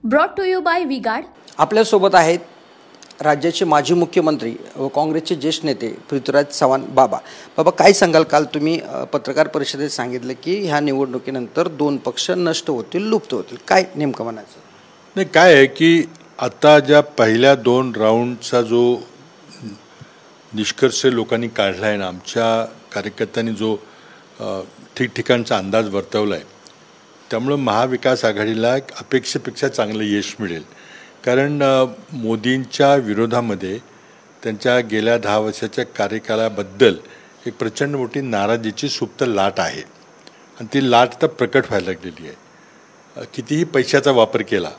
Brought to you by V-Guard. आपल्यासोबत आहेत राज्याचे माजी मुख्यमंत्री व काँग्रेसचे ज्येष्ठ नेते पृथ्वीराज चव्हाण. बाबा काय सांगाल? काल तुम्ही पत्रकार परिषदेत सांगितलं की ह्या निवडणुकीनंतर दोन पक्ष नष्ट होतील, लुप्त होतील. काय नेमकं म्हणायचं? नाही, काय आहे की आता ज्या पहिल्या दोन राऊंडचा जो निष्कर्ष लोकांनी काढला आहे ना, आमच्या कार्यकर्त्यांनी जो ठिकठिकाणचा अंदाज वर्तवला आहे, त्यामुळं महाविकास आघाडीला अपेक्षेपेक्षा चांगलं यश मिळेल. कारण मोदींच्या विरोधामध्ये त्यांच्या गेल्या 10 वर्षाच्या कार्यकालाबद्दल एक प्रचंड मोठी नाराजीची सुप्त लाट आहे आणि ती लाट आता प्रकट व्हायला लागलेली आहे. कितीही पैशाचा वापर केला,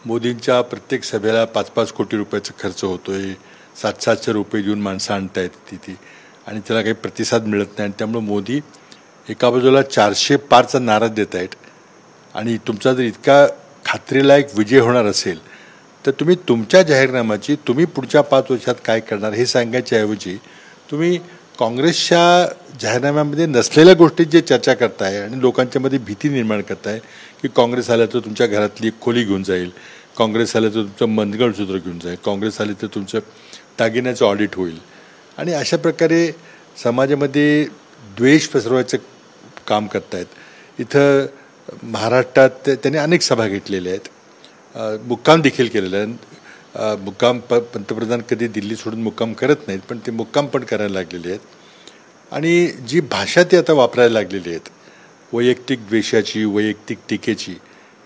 मोदींच्या प्रत्येक सभेला 5-5 कोटी रुपयाचा खर्च होतो आहे, 700 रुपये देऊन माणसं आणता येत ती आणि त्याला काही प्रतिसाद मिळत नाही. आणि त्यामुळं मोदी एका बाजूला 400 पारचा नारा देत आहेत आणि तुमचा जर इतका खात्रीलायक विजय होणार असेल तर तुम्ही तुमच्या जाहीरनाम्याची तुम्ही पुढच्या 5 वर्षात काय करणार हे सांगायच्या ऐवजी तुम्ही काँग्रेसच्या जाहीरनाम्यामध्ये नसलेल्या गोष्टीत जे चर्चा करताय आणि लोकांच्यामध्ये भीती निर्माण करताय की काँग्रेस आलं तर तुमच्या घरातली एक खोली घेऊन जाईल, काँग्रेस आलं तर तुमचं मंगळसूत्र घेऊन जाईल, काँग्रेस आले तर तुमचं दागिन्याचं ऑडिट होईल आणि अशा प्रकारे समाजामध्ये द्वेष पसरवायचं काम करतायत. इथं महाराष्ट्रात त्यांनी अनेक सभा घेतलेल्या आहेत, मुक्काम देखील केलेला आहे. मुक्काम पंतप्रधान कधी दिल्ली सोडून मुक्काम करत नाहीत, पण ते मुक्काम पण करायला लागलेले आहेत आणि जी भाषा ते आता वापरायला लागलेली आहेत वैयक्तिक द्वेषाची, वैयक्तिक टीकेची,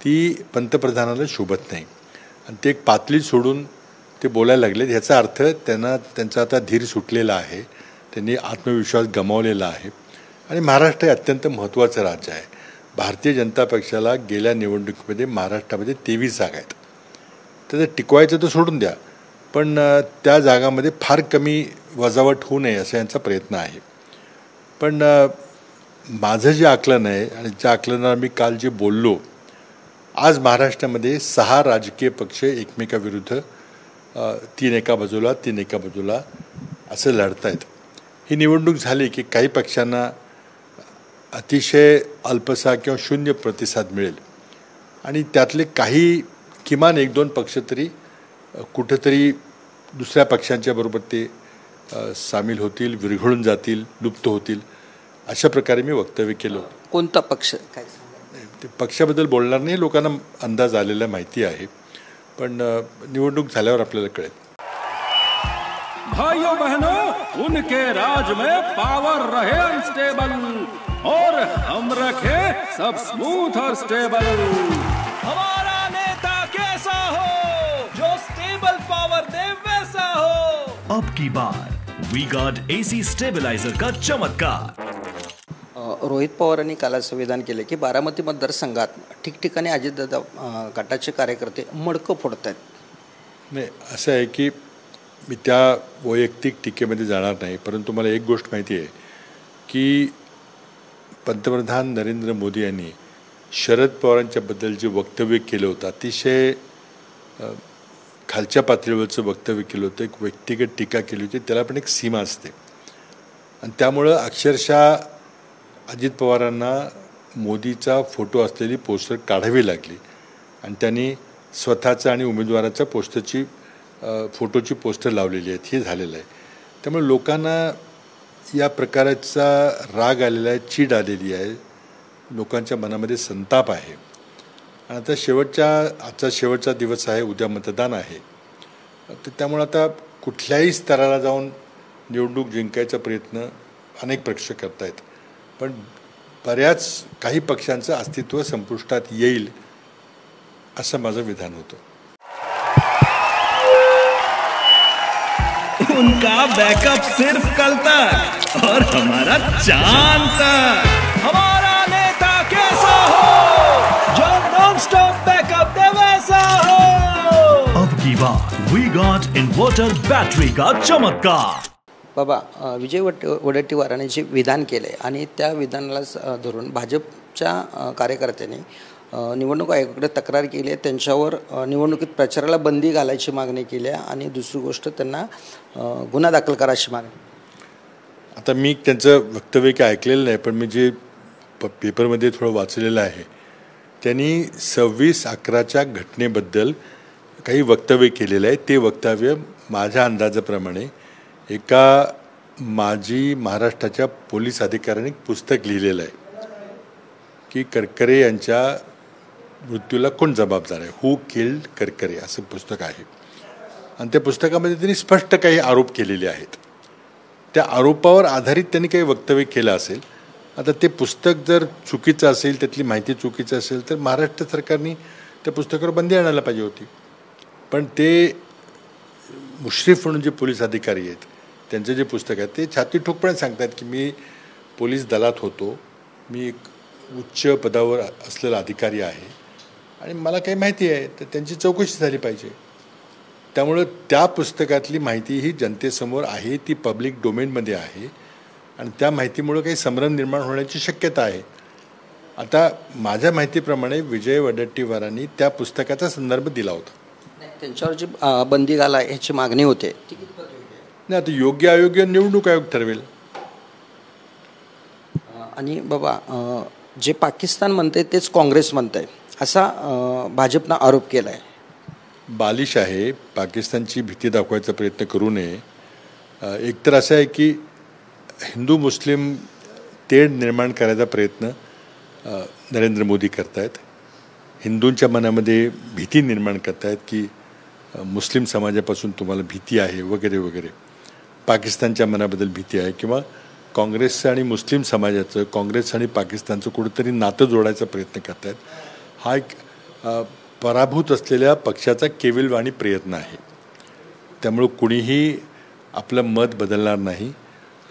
ती पंतप्रधानाला शोभत नाही आणि ते एक पातळी सोडून ते बोलायला लागलेत. ह्याचा अर्थ त्यांचा आता धीर सुटलेला आहे, त्यांनी आत्मविश्वास गमावलेला आहे आणि महाराष्ट्र हे अत्यंत महत्त्वाचं राज्य आहे. भारतीय जनता पक्षाला गेल्या निवडणुकीमध्ये महाराष्ट्रामध्ये 23 जागा आहेत, तर टिकवायचं तर सोडून द्या, पण त्या जागामध्ये फार कमी वजावट होऊ नये असा यांचा प्रयत्न आहे. पण माझं जे आकलन आहे आणि ज्या आकलनावर मी काल जे बोललो, आज महाराष्ट्रामध्ये 6 राजकीय पक्ष एकमेकाविरुद्ध 3 एका बाजूला 3 एका बाजूला असं लढत आहेत. ही निवडणूक झाली की काही पक्षांना अतिशय अल्पसा किंवा शून्य प्रतिसाद मिळेल आणि त्यातले काही किमान 1-2 पक्ष तरी कुठंतरी दुसऱ्या पक्षांच्या बरोबर ते सामील होतील, विरघळून जातील, लुप्त होतील, अशा प्रकारे मी वक्तव्य केलं. कोणता पक्ष? काय ते पक्षाबद्दल बोलणार नाही, लोकांना अंदाज आलेला माहिती आहे, पण निवडणूक झाल्यावर आपल्याला कळेल. भाइयों बहनों, उनके राज में पावर रहे अनस्टेबल और हम रखे सब स्मूथ और स्टेबल. हमारा नेता कैसा हो जो स्टेबल पावर दे वैसा हो. अब की बार वी गार्ड एसी स्टेबलाइजर का चमत्कार. रोहित पवारांनी काल असं विधान केलं की बारामती मतदारसंघात ठिकठिकाणी अजितदादा गटाचे कार्यकर्ते मडकं फोडत आहेत. नाही, असं आहे की मी त्या वैयक्तिक टीकेमध्ये जाणार नाही, परंतु मला एक गोष्ट माहिती आहे की पंतप्रधान नरेंद्र मोदी यांनी शरद पवारांच्याबद्दल जे वक्तव्य केलं होतं, अतिशय खालच्या पातळीवरचं वक्तव्य केलं होतं, एक व्यक्तिगत टीका केली होती, त्याला पण एक सीमा असते आणि त्यामुळं अक्षरशः अजित पवारांना मोदीचा फोटो असलेली पोस्टर काढावी लागली आणि त्यांनी स्वतःचा आणि उमेदवाराच्या फोटोची पोस्टर लावलेली आहेत. हे झालेलं आहे. त्यामुळे लोकांना या प्रकारचा राग आलेला आहे, चीड आलेली आहे, लोकांच्या मनामध्ये संताप आहे आणि आता आजचा शेवटचा दिवस आहे, उद्या मतदान आहे. तर त्यामुळे आता कुठल्याही स्तराला जाऊन निवडणूक जिंकायचा प्रयत्न अनेक पक्ष करत आहेत, पण काही पक्षांचं अस्तित्व संपुष्टात येईल असं माझं विधान होतं. उनका बैकअप सिर्फ कल तक और हमारा चांद तक. हमारा नेता कैसा हो जो नॉन स्टॉप बैकअप दे वैसा हो. अब की बार वी गॉट इन्वर्टर बैटरी का चमत्कार. बाबा, विजय वडेट्टीवारांनी जे विधान केलं आहे आणि त्या विधानाला धरून भाजपच्या कार्यकर्त्यांनी निवडणूक आयोगाकडे तक्रार केली आहे. त्यांच्यावर निवडणुकीत प्रचाराला बंदी घालायची मागणी केली आहे आणि दुसरी गोष्ट त्यांना गुन्हा दाखल करायची मागणी. आता मी त्यांचं वक्तव्य काय ऐकलेलं नाही, पण मी जे पेपरमध्ये थोडं वाचलेलं आहे त्यांनी 26/11च्या घटनेबद्दल काही वक्तव्य केलेलं आहे. ते वक्तव्य माझ्या अंदाजाप्रमाणे एका माजी महाराष्ट्राच्या पोलीस अधिकाऱ्यांनी पुस्तक लिहिलेलं आहे की करकरे यांच्या मृत्यूला कोण जबाबदार आहे, हू किल्ड करकरे असं पुस्तक आहे. आणि त्या पुस्तकामध्ये त्यांनी स्पष्ट काही आरोप केलेले आहेत. त्या आरोपावर आधारित त्यांनी काही वक्तव्य केलं असेल. आता ते पुस्तक जर चुकीचं असेल, त्यातली माहिती चुकीचं असेल तर महाराष्ट्र सरकारने त्या पुस्तकावर बंदी आणायला पाहिजे होती. पण ते मुश्रीफ म्हणून जे पोलीस अधिकारी आहेत त्यांचं जे पुस्तक आहे ते छाती ठोकपणे सांगतात की मी पोलीस दलात होतो, मी एक उच्च पदावर असलेला अधिकारी आहे आणि मला काही माहिती आहे, तर त्यांची चौकशी झाली पाहिजे. त्यामुळं त्या पुस्तकातली माहिती ही जनतेसमोर आहे, ती पब्लिक डोमेनमध्ये आहे आणि त्या माहितीमुळं काही संभ्रम निर्माण होण्याची शक्यता आहे. आता माझ्या माहितीप्रमाणे विजय वडेट्टीवारांनी त्या पुस्तकाचा संदर्भ दिला होता. त्यांच्यावर जी बंदी घाला ह्याची मागणी होते ती नाही, आता योग्य अयोग्य निवडणूक आयोग ठरवेल. आणि बाबा जे पाकिस्तान म्हणते तेच काँग्रेस म्हणतंय असा भाजपनं आरोप केला आहे. बालिश आहे. पाकिस्तानची भीती दाखवायचा प्रयत्न करू नये. एकतर असं आहे की हिंदू मुस्लिम तेढ निर्माण करायचा प्रयत्न नरेंद्र मोदी करतायत. हिंदूंच्या मनामध्ये भीती निर्माण करतायत की मुस्लिम समाजापासून तुम्हाला भीती आहे वगैरे वगैरे. पाकिस्तानच्या मनाबद्दल भीती आहे किंवा काँग्रेसचं आणि मुस्लिम समाजाचं, काँग्रेस आणि पाकिस्तानचं कुठंतरी नातं जोडायचा प्रयत्न करतायत. हा एक पराभूत असलेल्या पक्षाचा केविलवाणी प्रयत्न आहे. त्यामुळं कुणीही आपलं मत बदलणार नाही.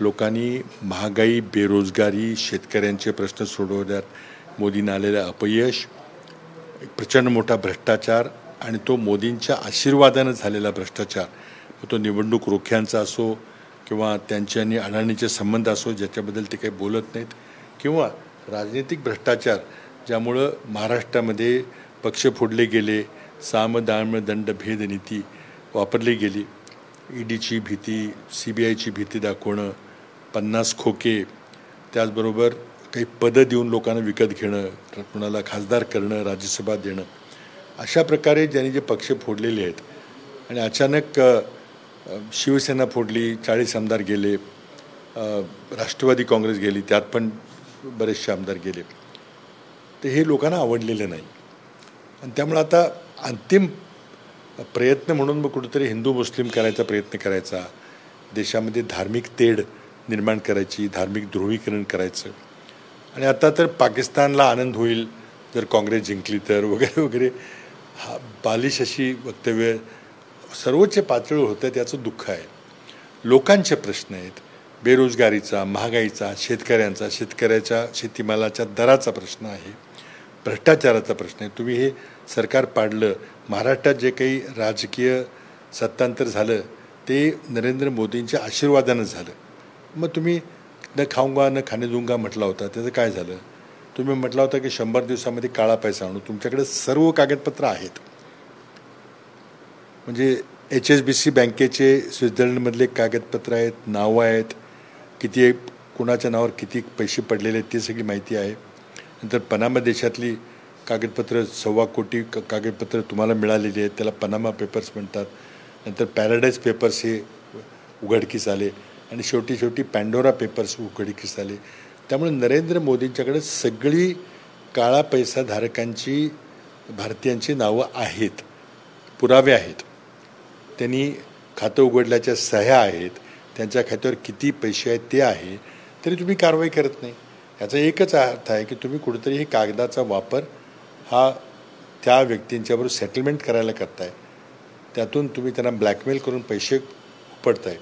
लोकांनी महागाई, बेरोजगारी, शेतकऱ्यांचे प्रश्न सोडवण्यात मोदींना आलेलं अपयश, प्रचंड मोठा भ्रष्टाचार आणि तो मोदींच्या आशीर्वादानं झालेला भ्रष्टाचार, तो निवडणूक रोख्यांचा असो किंवा त्यांचे आणि अडाणीचे संबंध असो ज्याच्याबद्दल ते काही बोलत नाहीत, किंवा राजनैतिक भ्रष्टाचार ज्यामुळं महाराष्ट्रामध्ये पक्ष फोडले गेले, साम दाम दंड भेद नीती वापरली गेली, ईडीची भीती, CBIची भीती दाखवणं, 50 खोके, त्याचबरोबर काही पदं देऊन लोकांना विकत घेणं, कुणाला खासदार करणं, राज्यसभा देणं, अशा प्रकारे ज्यांनी जे पक्ष फोडलेले आहेत आणि अचानक शिवसेना फोडली, 40 आमदार गेले, राष्ट्रवादी काँग्रेस गेली, त्यात पण बरेचसे आमदार गेले, तर हे लोकांना आवडलेलं नाही. आणि त्यामुळे आता अंतिम प्रयत्न म्हणून मग कुठेतरी हिंदू मुस्लिम करायचा प्रयत्न करायचा, देशामध्ये धार्मिक तेढ निर्माण करायची, धार्मिक ध्रुवीकरण करायचं. आणि आता तर पाकिस्तानला आनंद होईल जर काँग्रेस जिंकली तर वगैरे वगैरे, हा बालिश अशी वक्तव्य सर्वोच्च पातळीवर होतं. त्याचं दुःख आहे. लोकांचे प्रश्न आहेत, बेरोजगारीचा, महागाईचा, शेतकऱ्याच्या शेतीमालाच्या दराचा प्रश्न आहे, भ्रष्टाचाराचा प्रश्न आहे. तुम्ही हे सरकार पाडलं. महाराष्ट्रात जे काही राजकीय सत्तांतर झालं ते नरेंद्र मोदींच्या आशीर्वादानं झालं. मग तुम्ही न खाऊंगा न खाणे दूंगा म्हटला होता, त्याचं काय झालं? तुम्ही म्हटला होता की 100 दिवसामध्ये काळा पैसा आणू. तुमच्याकडे सर्व कागदपत्र आहेत. म्हणजे HSBC बँकेचे स्वित्झर्लंडमधले कागदपत्र आहेत, नावं आहेत, किती कुणाच्या नावावर किती पैसे पडलेले आहेत ती सगळी माहिती आहे. नंतर पनामा देशातली कागदपत्र 1.25 कोटी कागदपत्र तुम्हाला मिळालेली आहेत, त्याला पनामा पेपर्स म्हणतात. नंतर पॅराडाईज पेपर्स हे उघडकीस आले आणि शेवटी पॅन्डोरा पेपर्स उघडकीस आले. त्यामुळे नरेंद्र मोदींच्याकडे सगळी काळा पैसा धारकांची, भारतीयांची नावं आहेत, पुरावे आहेत. त्यांनी खातं उघडल्याच्या सह्या आहेत, त्यांच्या खात्यावर किती पैसे आहेत ते आहे, तरी तुम्ही कारवाई करत नाही. याचा एकच अर्थ आहे की तुम्ही कुठेतरी हे कागदाचा वापर हा त्या व्यक्तींच्याबरोबर सेटलमेंट करायला करताय, त्यातून तुम्ही त्यांना ब्लॅकमेल करून पैसे उपडताय.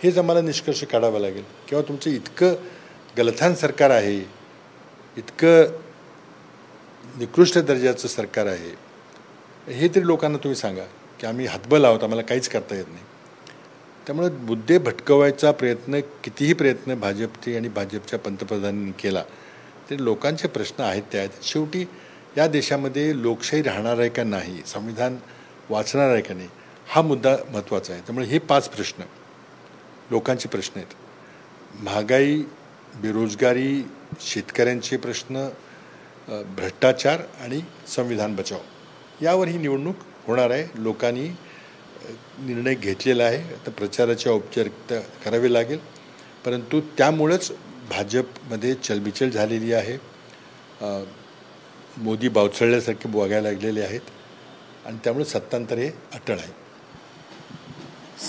हेच आम्हाला निष्कर्ष काढावा लागेल. किंवा तुमचं इतकं गलथान सरकार आहे, इतकं निकृष्ट दर्जाचं सरकार आहे, हे तरी लोकांना तुम्ही सांगा की आम्ही हातबल आहोत, आम्हाला काहीच करता येत नाही. त्यामुळे मुद्दे भटकवायचा प्रयत्न, कितीही प्रयत्न भाजपचे आणि भाजपच्या पंतप्रधानांनी केला तरी लोकांचे प्रश्न आहेत ते आहेत. शेवटी या देशामध्ये लोकशाही राहणार आहे का नाही, संविधान वाचणार आहे का नाही, हा मुद्दा महत्त्वाचा आहे. त्यामुळे हे 5 प्रश्न लोकांचे प्रश्न आहेत. महागाई, बेरोजगारी, शेतकऱ्यांचे प्रश्न, भ्रष्टाचार आणि संविधान बचाव यावर ही निवडणूक होणार आहे. लोकांनी निर्णय घेतलेला आहे. आता प्रचाराची औपचारिकता करावी लागेल, परंतु त्यामुळंच भाजपमध्ये चलबिचल झालेली आहे. मोदी बावचळल्यासारखे बघायला लागलेले आहेत आणि त्यामुळे सत्तांतर हे अटळ आहे.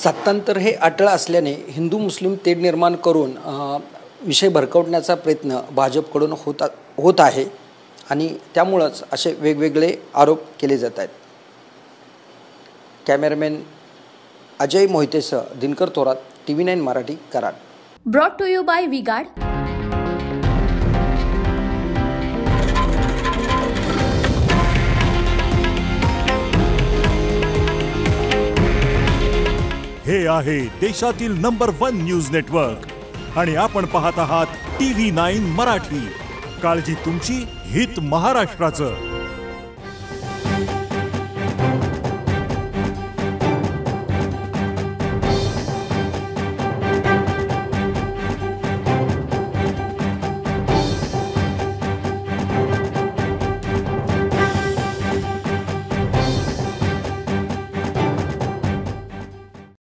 सत्तांतर हे अटळ असल्याने हिंदू मुस्लिम तेढ निर्माण करून विषय भरकवण्याचा प्रयत्न भाजपकडून होत आहे आणि त्यामुळंच असे वेगवेगळे आरोप केले जात आहेत. कॅमेरामॅन अजय मोहितेसह Dinkar Thorat, TV9 Marathi, Karad. Brought to you by V-Guard. हे आहे देशातील नंबर 1 न्यूज नेटवर्क आणि आपण पाहत आहात TV9 मराठी. काळजी तुमची, हित महाराष्ट्राचं.